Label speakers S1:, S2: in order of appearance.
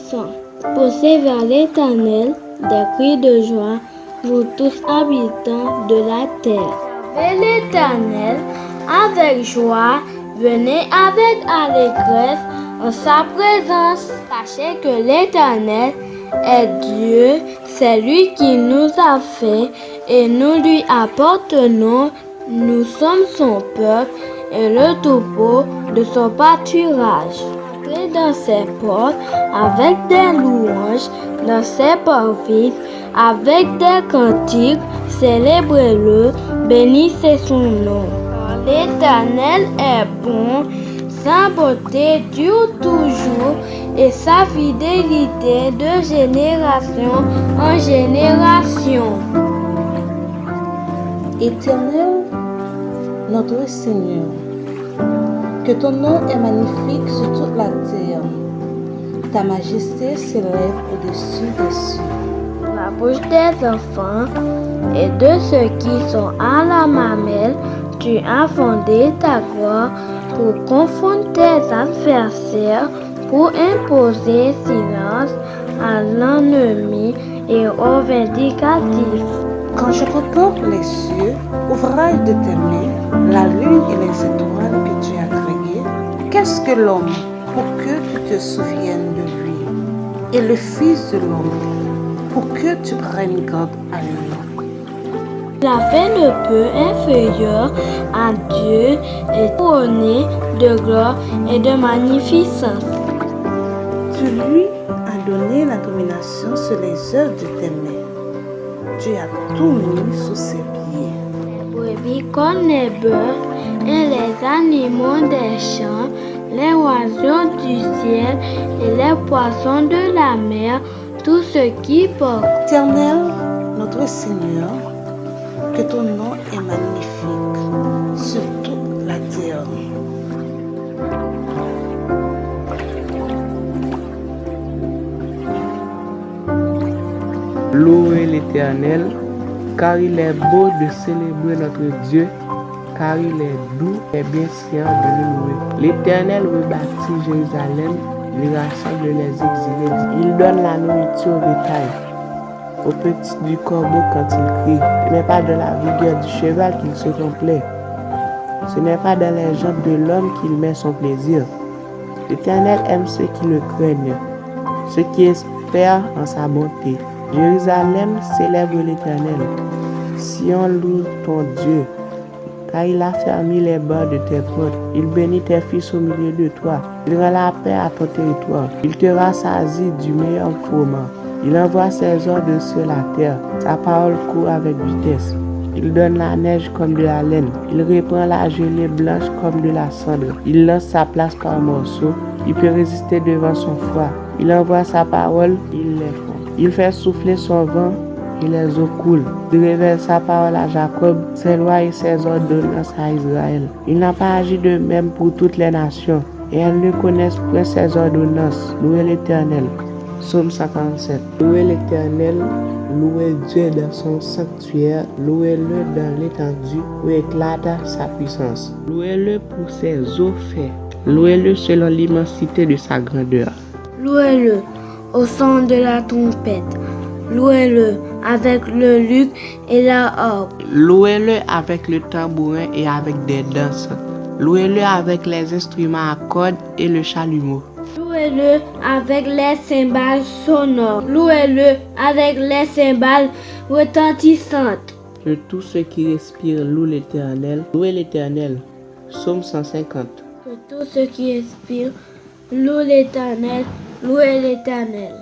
S1: sang. Poussez vers l'Éternel des cris de joie, vous tous habitants de la terre. Servez l'Éternel avec joie, venez avec allégresse en sa présence. Sachez que l'Éternel est Dieu, c'est lui qui nous a fait et nous lui appartenons. Nous sommes son peuple et le troupeau de son pâturage. Entrez dans ses portes avec des louanges, dans ses parvis avec des cantiques, célébrez-le, bénissez son nom. Car l'Éternel est bon, sa bonté dure toujours et sa fidélité de génération en génération.
S2: Éternel, notre Seigneur, que ton nom est magnifique sur toute la terre. Ta majesté s'élève au-dessus des cieux.
S1: La bouche des enfants et de ceux qui sont à la mamelle, tu as fondé ta gloire pour confondre tes adversaires, pour imposer silence à l'ennemi et aux vindicatifs.
S2: Quand je contemple les cieux, ouvrage de tes mains, la lune et les étoiles que tu as créées, qu'est-ce que l'homme pour que tu te souviennes de lui, et le Fils de l'homme pour que tu prennes garde à lui?
S1: Il a fait le peu inférieur à Dieu et couronné de gloire et de magnificence.
S2: Tu lui as donné la domination sur les œuvres de tes mains. Tu as tout mis sous ses pieds.
S1: Les brebis comme les bœufs et les animaux des champs, les oiseaux du ciel et les poissons de la mer, tout ce qui porte.
S2: Éternel, notre Seigneur, que ton nom est magnifique sur toute la terre.
S3: Louez l'Éternel, car il est beau de célébrer notre Dieu, car il est doux et bien sien de le louer. L'Éternel rebâtit Jérusalem, il rassemble les exilés. Il donne la nourriture au bétail, aux petits du corbeau quand il crie. Ce n'est pas de la vigueur du cheval qu'il se complaît. Ce n'est pas dans les jambes de l'homme qu'il met son plaisir. L'Éternel aime ceux qui le craignent, ceux qui espèrent en sa bonté. Jérusalem célèbre l'Éternel. Sion loue ton Dieu, car il a fermé les bords de tes portes. Il bénit tes fils au milieu de toi. Il rend la paix à ton territoire. Il te rassasie du meilleur froment. Il envoie ses ordres sur la terre. Sa parole court avec vitesse. Il donne la neige comme de la laine. Il reprend la gelée blanche comme de la cendre. Il lance sa place par morceaux. Il peut résister devant son froid. Il envoie sa parole, il les fond. Il fait souffler son vent et les eaux coulent. Il révèle sa parole à Jacob, ses lois et ses ordonnances à Israël. Il n'a pas agi de même pour toutes les nations, et elles ne connaissent point ses ordonnances. Louez l'Éternel. Psaume 57. Louez l'Éternel, louez Dieu dans son sanctuaire, louez-le dans l'étendue où éclate sa puissance. Louez-le pour ses eaux faits, louez-le selon l'immensité de sa grandeur.
S1: Louez-le au son de la trompette. Louez-le avec le luth et la harpe.
S3: Louez-le avec le tambourin et avec des danses. Louez-le avec les instruments à cordes et le chalumeau.
S1: Louez-le avec les cymbales sonores. Louez-le avec les cymbales retentissantes.
S3: Que tous ceux qui respirent louent l'Éternel. Louez l'Éternel. Psaume 150.
S1: Que tous ceux qui respirent louent l'Éternel. Louez l'Éternel.